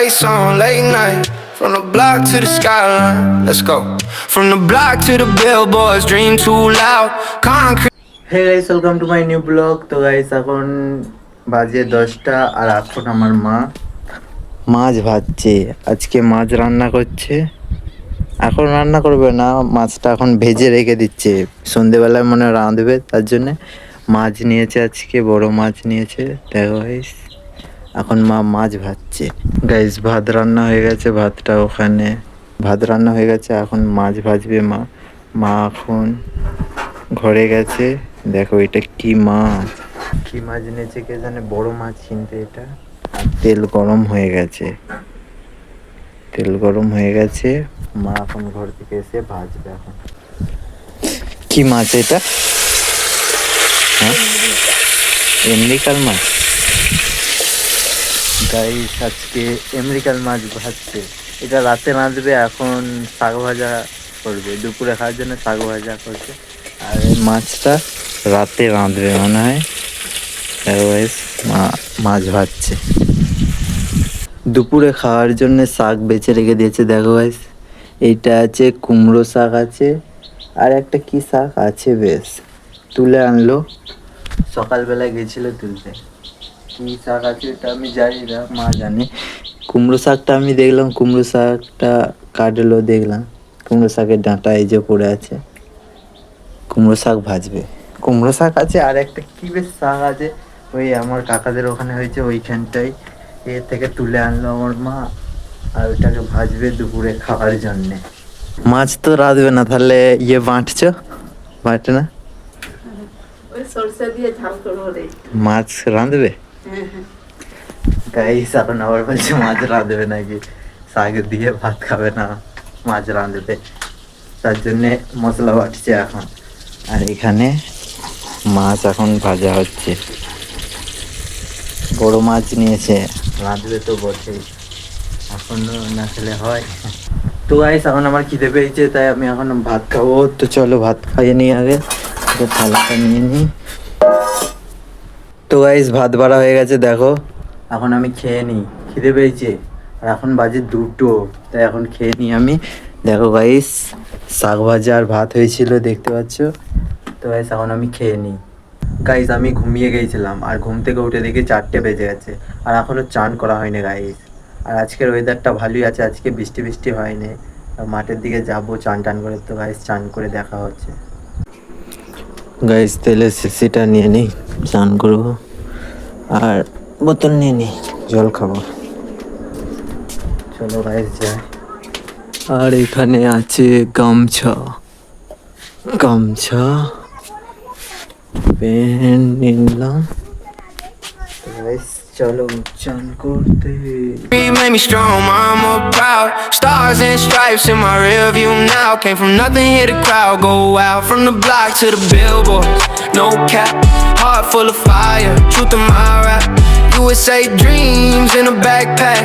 lights on late night. From the block to the skyline, let's go. From the block to the billboards, dream too loud. Concrete. Hey guys, welcome to my new blog. তো guys এখন বাজে 10টা আর এখন আমার মা মাছ ভাজছে। আজকে মাছ রান্না করছে। এখন রান্না করবে না, মাছটা এখন ভেজে রেখে দিচ্ছে, সন্ধেবেলায় মনে হয় রাঁধবে। তার জন্য মাছ নিয়েছে, আজকে বড় মাছ নিয়েছে। দেখো গাইস, এখন মা মাছ ভাজছে। গাইস ভাত রান্না হয়ে গেছে, ভাতটা ওখানে ভাত রান্না হয়ে গেছে, এখন মাছ ভাজবে মা। মা এখন ঘরে গেছে। দেখো এটা কি মাছ, কি মাছ এনেছে কে জানে, বড় মাছ কিনতে এটা। আর তেল গরম হয়ে গেছে, তেল গরম হয়ে গেছে। মা এখন ঘর থেকে এসে ভাজবে। এখন কি মাছ এটা? হ্যাঁ, আমেরিকান মাছ। গাইস আজকে আমেরিকান মাছ ভাজছে, এটা রাতে রাঁধবে। এখন শাক ভাজা করবে, দুপুরে খাওয়ার জন্য শাক ভাজা করছে। আর এই মাছটা রাতে রাঁধবে মনে হয়। মা মাছ ভাজছে, দুপুরে খাওয়ার জন্য শাক বেছে রেখে দিয়েছে। দেখো গাইস, এইটা আছে কুমড়ো শাক আছে, আর একটা কি শাক আছে বেশ, তুলে আনলো, সকালবেলা গেছিল তুলতে। কি শাক আছে এটা আমি জানি না, মা জানে। কুমড়ো শাকটা আমি দেখলাম, কুমড়ো শাকটা কাটলো দেখলাম। কুমড়ো শাকের ডাঁটা এই যে পড়ে আছে, কুমড়ো শাক ভাজবে। কুমড়ো শাক আছে, আর একটা কি বেশ শাক আছে, ওই আমার কাকাদের ওখানে হয়েছে, ওইখানটাই এ থেকে তুলে আনলো আমার মা। আর ওইটাকে ভাজবে দুপুরে খাওয়ার জন্যে। মাছ তো রাঁধবে না, তাহলে ইয়ে বাঁটছো, বাঁটে না, মাছ রাঁধবে। গাইস এখন আবার বলছে মাছ রাঁধবে নাকি, শাক দিয়ে ভাত খাবে না, মাছ রাঁধবে। তার জন্যে মশলা বাটছে এখন। আর এখানে মাছ এখন ভাজা হচ্ছে, বড় মাছ নিয়েছে, রাঁধবে তো বটেই, এখন না খেলে হয়। তো গাইস এখন আমার খিদে পেয়েছে, তাই আমি এখন ভাত খাবো। তো চলো ভাত খাইয়ে নিই আগে, থালাটা নিয়ে নিই। তো গাইস ভাত বাড়া হয়ে গেছে, দেখো এখন আমি খেয়ে নিই, খিদে পেয়েছে। আর এখন বাজে 2টো, তাই এখন খেয়ে নিই আমি। দেখো গাইস, শাক ভাজা আর ভাত হয়েছিল, দেখতে পাচ্ছ। তো গাইস এখন আমি খেয়ে নিই। গাইস আমি ঘুমিয়ে গিয়েছিলাম, আর ঘুম থেকে উঠে দেখি 4টে বেজে গেছে, আর এখনও চান করা হয়নি গাইস। আর আজকের ওয়েদারটা ভালোই আছে, আজকে বৃষ্টি বৃষ্টি হয়নি। আর মাঠের দিকে যাবো চান টান করে। তো গাইস চান করে দেখা হচ্ছে। গাইস তেলের শিশিটা নিয়ে নিই, চান করবো। আর বোতল নিয়ে নিই, জল খাবো। চলো গাইস যাই। আর এখানে আছে গামছা, গামছা পেন নিলাম। গাইস চলো চান করতে। Made me strong, mama proud. Stars and stripes in my rear view now. Came from nothing, hit a crowd, go out. From the block to the billboards, no cap. Heart full of fire, truth in my rap. USA dreams in a backpack.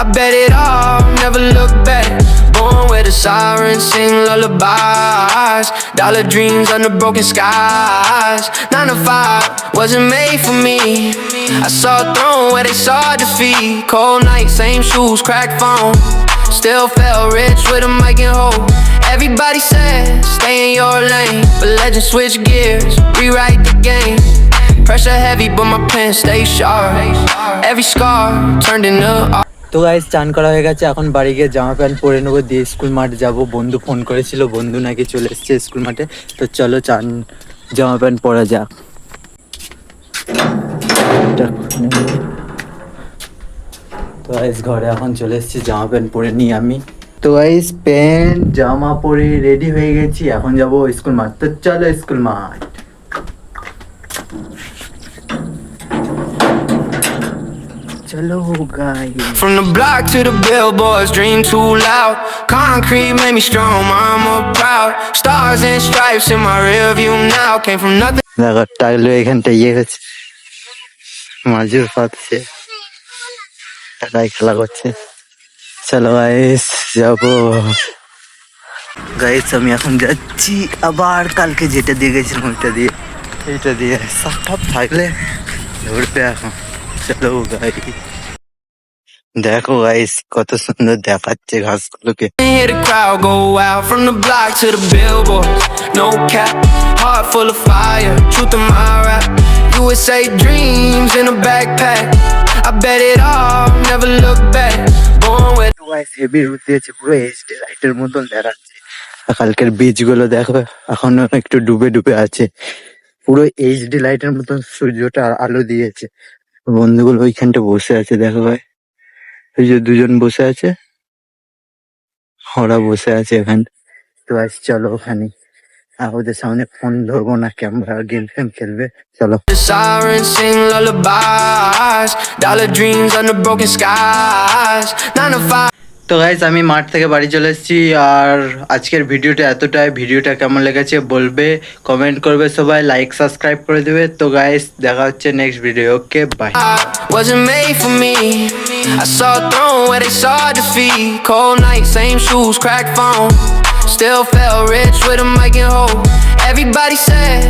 I bet it all, never look back. Born where the sirens sing lullabies. Dollar dreams under broken skies. 9 to 5 wasn't made for me. I saw a throne where they saw defeat. Cold night, same shoes, cracked phone. Still felt rich with a mic and hope. Everybody said, stay in your lane. But legends switch gears, rewrite the game. Pressure heavy, but my pen stay sharp. Every scar turned into art. তো guys চান করা হয়ে গেছে, এখন বাড়ি গিয়ে জামা pant পরে নেবো, দিয়ে স্কুল মাঠে যাবো। বন্ধু ফোন করেছিল, বন্ধু নাকি চলে এসছে স্কুল মাঠে। তো চলো চান জামা প্যান্ট পরা যাক। তো গাইস ঘরে এখন চলে এসেছি, জামা প্যান্ট পরে নিই আমি। তো গাইস প্যান্ট জামা পরে রেডি হয়ে গেছি, এখন যাবো স্কুল মাঠ। তো চলো স্কুল মাঠ। চলো guys. From the block to the billboards, dream too loud. Concrete made me strong, mama proud. Stars and stripes in my rear view now. Came from nothing. দেখো টাইলো এখানটা ইয়ে গেছে, মাজুর পাচ্ছে, টাকায় খেলা করছে। চলো গাইস যাবো। গাইস আমি এখন যাচ্ছি আবার কালকে যেটা দিয়ে গেছিলাম ওইটা দিয়ে, এইটা দিয়ে। সাপ থাকলে ধরবে এখন। চলো গাইস। দেখো গাইস কত সুন্দর দেখাচ্ছে ঘাসগুলোকে। Hear the crowd go out from the block to the billboards. No cap, heart full of fire. Truth in my rap. USA dreams in a backpack. I bet it all, never look back. Born with guys heavy রোদ দিয়েছে, পুরো HD লাইটের মতন দেখাচ্ছে। আর কালকের বীজ গুলো দেখো এখনো একটু ডুবে ডুবে আছে, পুরো এইচডি লাইটের মতন সূর্যটা আলো দিয়েছে। বন্ধুগুলো ওইখানটা বসে আছে, দেখো ভাই ওই যে দুজন বসে আছে, ওরা বসে আছে এখানে। তো আজ চলো ওখানে, আর ওদের সামনে ফোন ধরবো না, ক্যামেরা গেম ফেম খেলবে, চলো। the sirens sing lullabies. Dollar dreams under broken skies. 9 to 5. তো গাইজ আমি মাঠ থেকে বাড়ি চলে এসেছি, আর আজকের ভিডিওটা এতটাই। ভিডিওটা কেমন লেগেছে বলবে, কমেন্ট করবে, সবাই লাইক সাবস্ক্রাইব করে দেবে। তো গাইজ দেখা হচ্ছে next video, okay bye. Wasn't made for me. I saw a throne where they saw defeat. Cold night, same shoes, cracked phone. Still felt rich with a mic and hope. Everybody said